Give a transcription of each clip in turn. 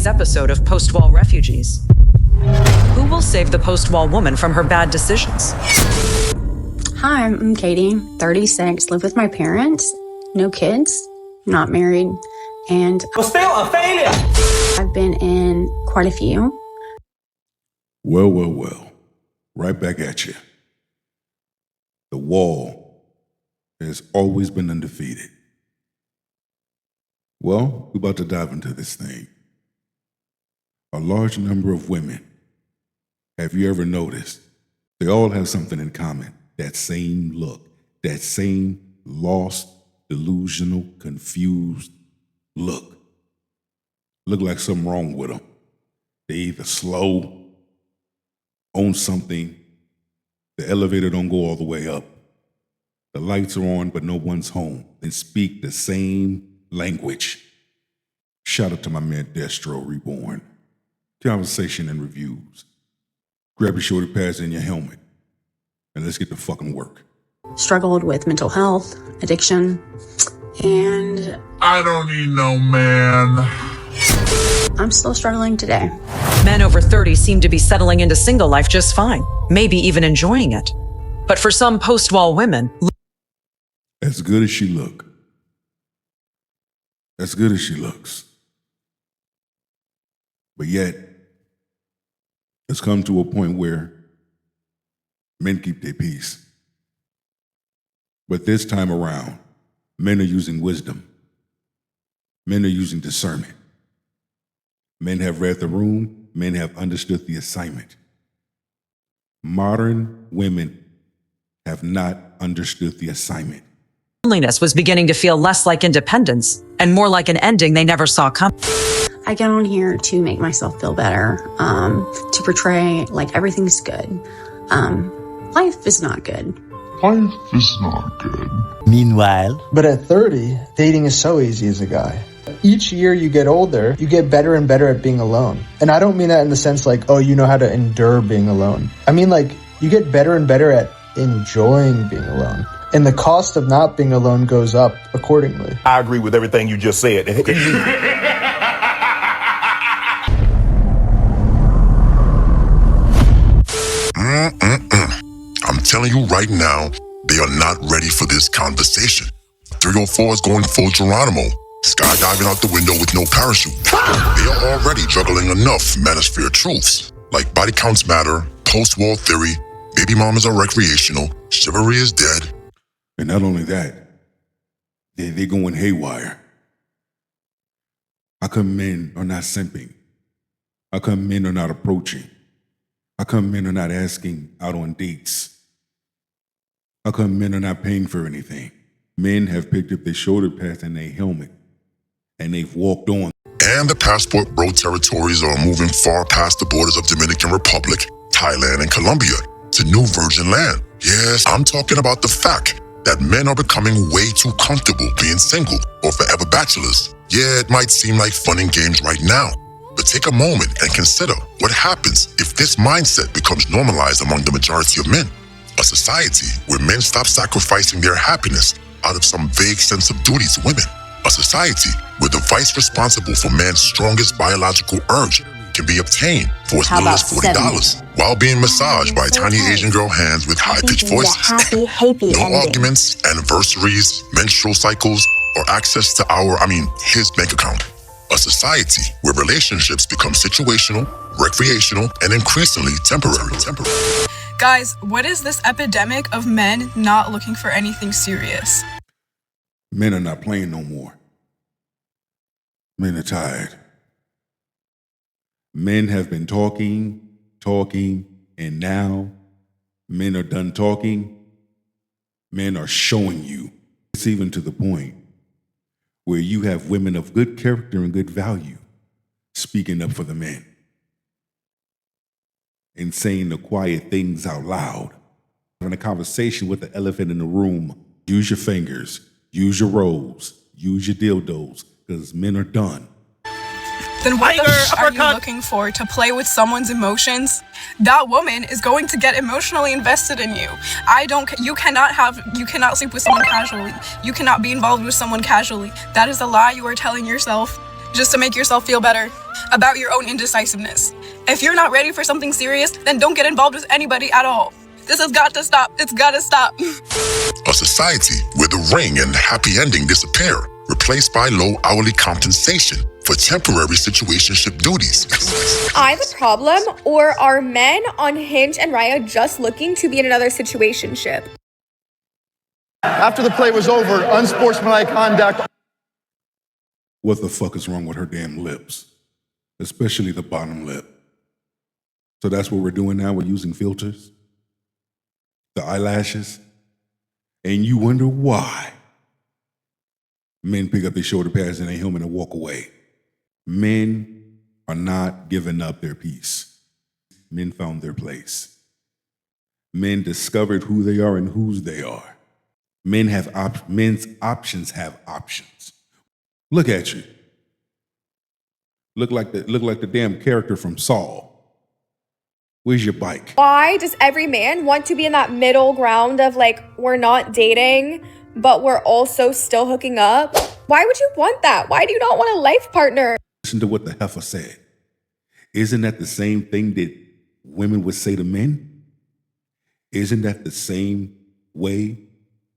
today's episode of Post-Wall Refugees. Who will save the post-wall woman from her bad decisions? Hi, I'm Katie, 36, live with my parents, no kids, not married, and You're still a failure. I've been in quite a few. Well. Right back at you. The wall has always been undefeated. Well, we're about to dive into this thing. A large number of women, have you ever noticed, they all have something in common. That same look, that same lost, delusional, confused look. Look like something wrong with them. They either slow, own something, the elevator don't go all the way up, the lights are on but no one's home, they speak the same language. Shout out to my man Destro Reborn. Conversation and reviews. Grab your shoulder pads and your helmet, and let's get to fucking work. Struggled with mental health, addiction, and I don't need no man. I'm still struggling today. Men over 30 seem to be settling into single life just fine, maybe even enjoying it. But for some post-wall women, As good as she look, as good as she looks, but yet it's come to a point where men keep their peace. But this time around, men are using wisdom. Men are using discernment. Men have read the room. Men have understood the assignment. Modern women have not understood the assignment. loneliness was beginning to feel less like independence and more like an ending they never saw coming. I get on here to make myself feel better, to portray like everything's good. Life is not good. Life is not good. Meanwhile, But at 30, dating is so easy as a guy. Each year you get older, you get better and better at being alone. And I don't mean that in the sense like, oh, you know how to endure being alone. I mean like, you get better and better at enjoying being alone. And the cost of not being alone goes up accordingly. I agree with everything you just said. I'm telling you right now, they are not ready for this conversation. 304 is going full Geronimo, skydiving out the window with no parachute. They are already juggling enough manosphere truths, like body counts matter, post-war theory, baby mamas are recreational, chivalry is dead. And not only that, they're going haywire. How come men are not simping? How come men are not approaching? How come men are not asking out on dates? How come men are not paying for anything? Men have picked up their shoulder pads and their helmet, and they've walked on. And the passport bro territories are moving far past the borders of Dominican Republic, Thailand, and Colombia to new virgin land. Yes, I'm talking about the fact that men are becoming way too comfortable being single or forever bachelors. Yeah, it might seem like fun and games right now, but take a moment and consider what happens if this mindset becomes normalized among the majority of men. A society where men stop sacrificing their happiness out of some vague sense of duty to women. A society where the vice responsible for man's strongest biological urge can be obtained for as little as $40 while being massaged by tiny Asian girl hands with high-pitched voices. No arguments, anniversaries, menstrual cycles, or access to his bank account. A society where relationships become situational, recreational, and increasingly temporary. Guys, what is this epidemic of men not looking for anything serious? Men are not playing no more. Men are tired. Men have been talking, and now men are done talking. Men are showing you. It's even to the point where you have women of good character and good value speaking up for the men and saying the quiet things out loud. Having a conversation with the elephant in the room. Use your fingers, use your rolls, use your dildos, because men are done. Then what are you looking for to play with someone's emotions? That woman is going to get emotionally invested in you. You cannot sleep with someone casually. You cannot be involved with someone casually. That is a lie you are telling yourself. just to make yourself feel better about your own indecisiveness. If you're not ready for something serious, then don't get involved with anybody at all. This has got to stop. It's gotta stop. A society where the ring and happy ending disappear, replaced by low hourly compensation for temporary situationship duties. I have a problem, or are men on Hinge and Raya just looking to be in another situationship? After the play was over, unsportsmanlike conduct. What the fuck is wrong with her damn lips? Especially the bottom lip. So that's what we're doing now? We're using filters? The eyelashes? And you wonder why men pick up their shoulder pads and their helmet and walk away. Men are not giving up their peace. Men found their place. Men discovered who they are and whose they are. Men's options have options. Look at you. Look like the damn character from Saul. Where's your bike? Why does every man want to be in that middle ground of like, we're not dating, but we're also still hooking up? Why would you want that? Why do you not want a life partner? Listen to what the heifer said. Isn't that the same thing that women would say to men? Isn't that the same way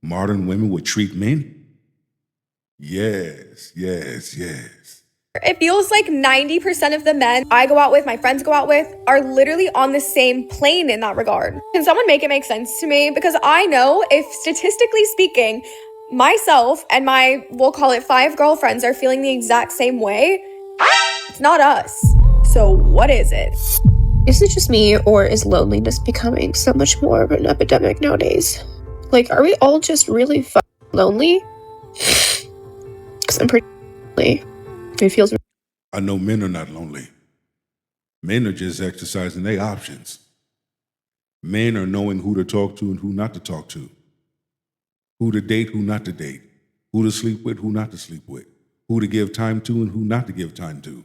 modern women would treat men? Yes. It feels like 90% of the men I go out with, my friends go out with, are literally on the same plane in that regard. Can someone make it make sense to me? Because I know if statistically speaking, myself and my, we'll call it 5 girlfriends are feeling the exact same way, it's not us. So what is it? Is it just me, or is loneliness becoming so much more of an epidemic nowadays? Like, are we all just really lonely? Because I'm pretty lonely. It feels. I know men are not lonely. Men are just exercising their options. Men are knowing who to talk to and who not to talk to. Who to date, who not to date. Who to sleep with, who not to sleep with. Who to give time to and who not to give time to.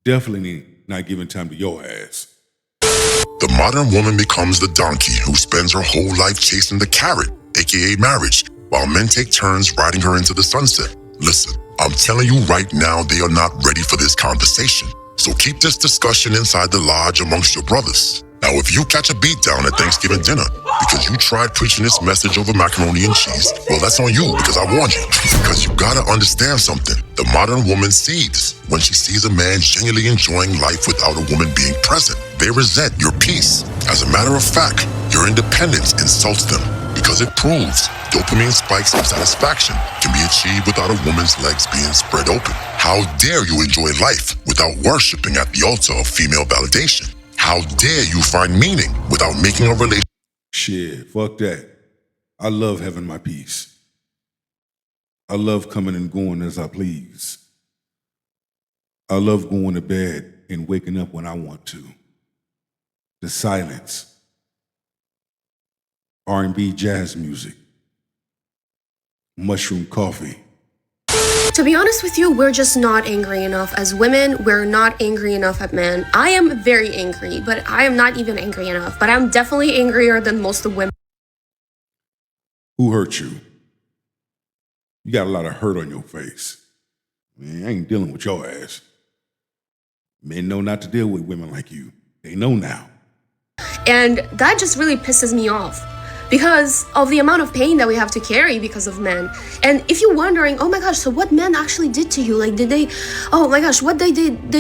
Definitely not giving time to your ass. The modern woman becomes the donkey who spends her whole life chasing the carrot, aka marriage, while men take turns riding her into the sunset. Listen, I'm telling you right now, they are not ready for this conversation. So keep this discussion inside the lodge amongst your brothers. Now, if you catch a beat down at Thanksgiving dinner because you tried preaching this message over macaroni and cheese, well, that's on you because I warned you. Because you gotta understand something. The modern woman seethes when she sees a man genuinely enjoying life without a woman being present. They resent your peace. As a matter of fact, your independence insults them because it proves dopamine spikes of satisfaction can be achieved without a woman's legs being spread open. How dare you enjoy life without worshiping at the altar of female validation? How dare you find meaning without making a relationship? Shit, fuck that. I love having my peace. I love coming and going as I please. I love going to bed and waking up when I want to. The silence. R&B jazz music. Mushroom coffee. To be honest with you, we're just not angry enough. As women, we're not angry enough at men. I am very angry, but I am not even angry enough. But I'm definitely angrier than most of the women. Who hurt you? You got a lot of hurt on your face. Man, I ain't dealing with your ass. Men know not to deal with women like you. They know now. And that just really pisses me off, because of the amount of pain that we have to carry because of men. And if you're wondering, oh my gosh, so what men actually did to you? Like, oh my gosh, what they did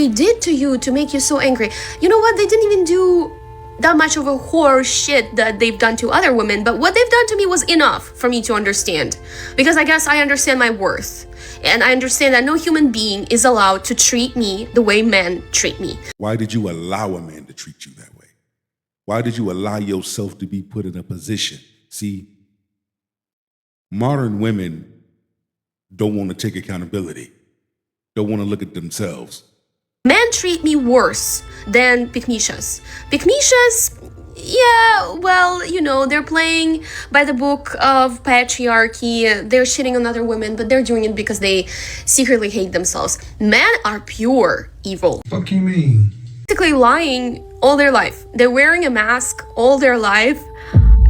to you to make you so angry? You know what? They didn't even do that much of a horror shit that they've done to other women, but what they've done to me was enough for me to understand. Because I guess I understand my worth. And I understand that no human being is allowed to treat me the way men treat me. Why did you allow a man to treat you that way? Why did you allow yourself to be put in a position? See, modern women don't want to take accountability, don't want to look at themselves. Men treat me worse than Pikmishas. Pikmishas, yeah, well, you know, they're playing by the book of patriarchy. They're shitting on other women, but they're doing it because they secretly hate themselves. Men are pure evil. Fuck you mean? Basically lying all their life. They're wearing a mask all their life,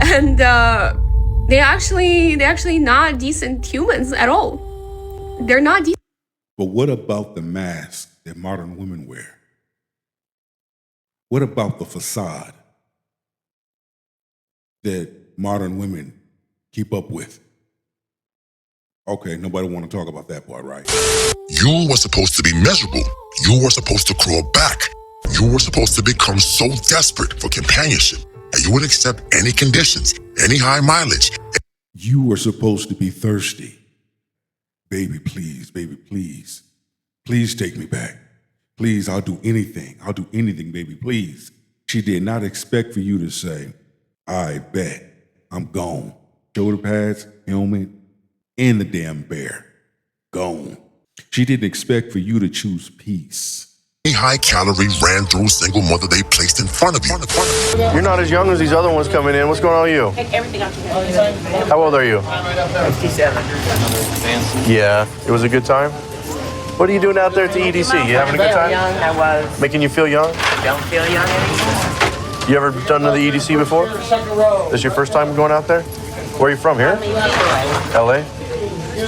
and they're actually not decent humans at all. They're not decent. But what about the mask that modern women wear? What about the facade that modern women keep up with? Okay, nobody want to talk about that part, right? You were supposed to be miserable. You were supposed to crawl back. You were supposed to become so desperate for companionship that you would accept any conditions, any high mileage. You were supposed to be thirsty. Baby, please, baby, please. Please take me back. Please, I'll do anything. I'll do anything, baby, please. She did not expect for you to say, I bet I'm gone. Shoulder pads, helmet, and the damn bear. Gone. She didn't expect for you to choose peace. Any high calorie ran through single mother they placed in front of you. You're not as young as these other ones coming in. What's going on with you? How old are you? 57. Yeah. It was a good time? What are you doing out there at the EDC? You having a good time? Young, I was. Making you feel young? Don't feel young anymore. You ever done the EDC before? This is your first time going out there? Where are you from, here? LA?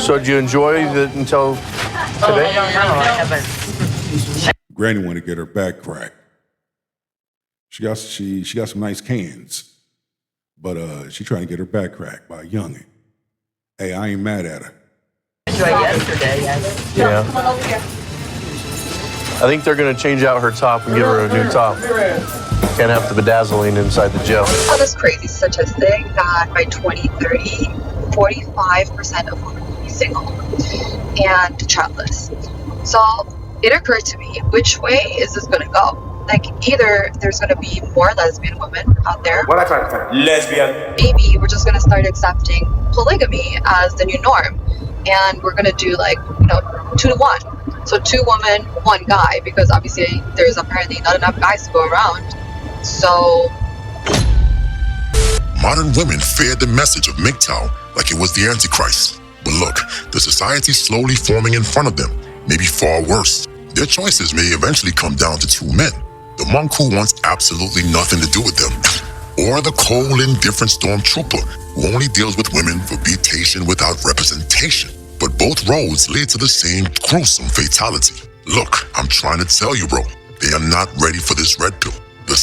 So did you enjoy it until today? I don't know. I haven't. Granny wanted to get her back cracked. She got some nice cans, but she trying to get her back cracked by a youngin'. Hey, I ain't mad at her. Enjoyed yesterday, yes. Yeah. I think they're going to change out her top and give her a new top. Can't have the bedazzling inside the gel. I saw this crazy statistic that by 2030, 45% of women will be single and childless. So it occurred to me, which way is this going to go? Like, either there's going to be more lesbian women out there. What I try to say? Lesbian. Maybe we're just going to start accepting polygamy as the new norm. And we're going to do 2 to 1. So 2 women, 1 guy, because obviously there's apparently not enough guys to go around. So Modern women feared the message of MGTOW like it was the Antichrist. But look, the society slowly forming in front of them may be far worse. Their choices may eventually come down to 2 men. The monk who wants absolutely nothing to do with them, or the cold, indifferent stormtrooper who only deals with women for betation without representation. But both roads lead to the same gruesome fatality. Look, I'm trying to tell you, bro, they are not ready for this red pill. The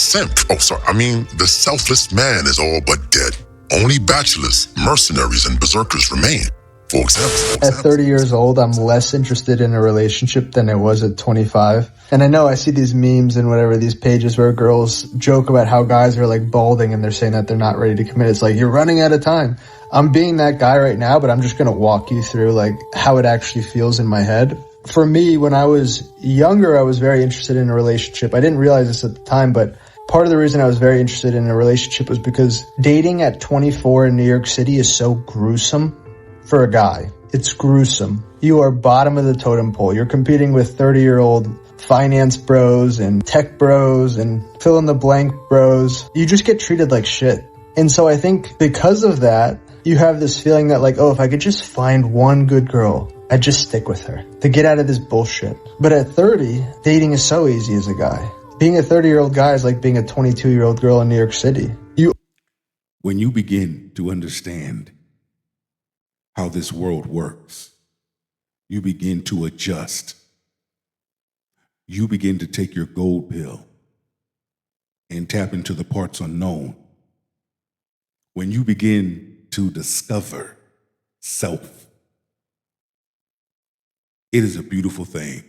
the selfless man is all but dead. Only bachelors, mercenaries, and berserkers remain. For example, At 30 years old, I'm less interested in a relationship than I was at 25. And I know I see these memes and whatever, these pages where girls joke about how guys are like balding and they're saying that they're not ready to commit. It's like, you're running out of time. I'm being that guy right now, but I'm just going to walk you through like how it actually feels in my head. For me, when I was younger, I was very interested in a relationship. I didn't realize this at the time, but part of the reason I was very interested in a relationship was because dating at 24 in New York City is so gruesome. For a guy, it's gruesome. You are bottom of the totem pole. You're competing with 30-year-old finance bros and tech bros and fill in the blank bros. You just get treated like shit. And so I think because of that, you have this feeling that like, oh, if I could just find one good girl, I'd just stick with her to get out of this bullshit. But at 30, dating is so easy as a guy. Being a 30-year-old guy is like being a 22-year-old girl in New York City. When you begin to understand how this world works, you begin to adjust. You begin to take your gold pill and tap into the parts unknown. When you begin to discover self, it is a beautiful thing.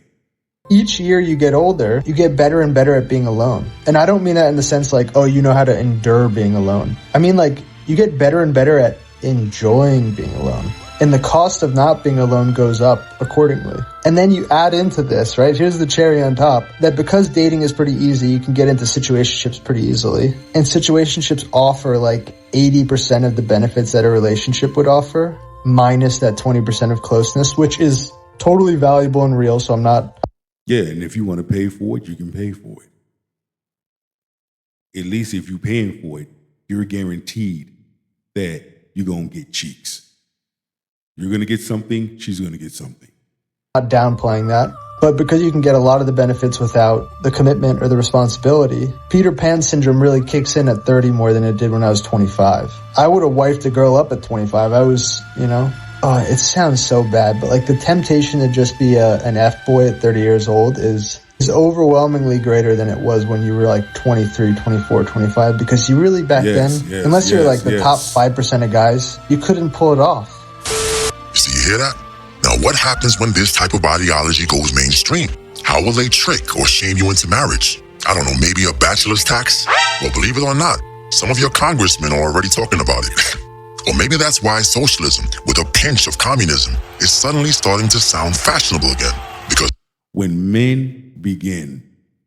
Each year you get older, you get better and better at being alone. And I don't mean that in the sense like, oh, you know how to endure being alone. I mean like, you get better and better at enjoying being alone. And the cost of not being alone goes up accordingly. And then you add into this, right? Here's the cherry on top, that because dating is pretty easy, you can get into situationships pretty easily. And situationships offer like 80% of the benefits that a relationship would offer, minus that 20% of closeness, which is totally valuable and real. So I'm not... Yeah, and if you want to pay for it, you can pay for it. At least if you're paying for it, you're guaranteed that you're going to get cheeks. You're going to get something, she's going to get something. Not downplaying that, but because you can get a lot of the benefits without the commitment or the responsibility, Peter Pan syndrome really kicks in at 30 more than it did when I was 25. I would have wifed a girl up at 25. I was, it sounds so bad, but like the temptation to just be an F-boy at 30 years old is overwhelmingly greater than it was when you were like 23, 24, 25, because you really back then, unless you're like the top 5% of guys, you couldn't pull it off. You see, you hear that? Now, what happens when this type of ideology goes mainstream? How will they trick or shame you into marriage? I don't know, maybe a bachelor's tax? Well, believe it or not, some of your congressmen are already talking about it. Or maybe that's why socialism, with a pinch of communism, is suddenly starting to sound fashionable again. Because when men begin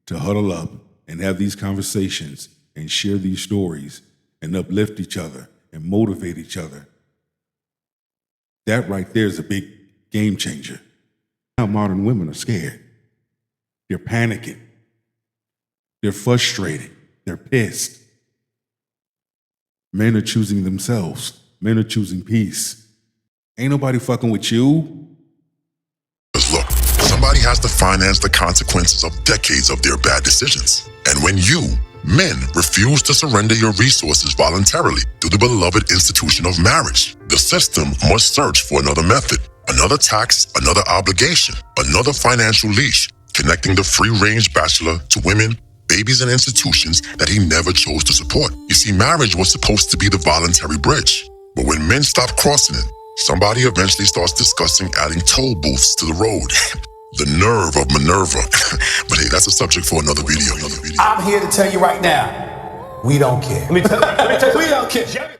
to huddle up and have these conversations and share these stories and uplift each other and motivate each other, that right there is a big game changer. Now modern women are scared. They're panicking. They're frustrated. They're pissed. Men are choosing themselves. Men are choosing peace. Ain't nobody fucking with you. look, somebody has to finance the consequences of decades of their bad decisions. And when you, men, refuse to surrender your resources voluntarily to the beloved institution of marriage, the system must search for another method, another tax, another obligation, another financial leash, connecting the free-range bachelor to women, babies, and institutions that he never chose to support. You see, marriage was supposed to be the voluntary bridge. But when men stop crossing it, somebody eventually starts discussing adding toll booths to the road. The nerve of Minerva. But hey, that's a subject for another video. I'm here to tell you right now, we don't care. Let me tell you, we don't care.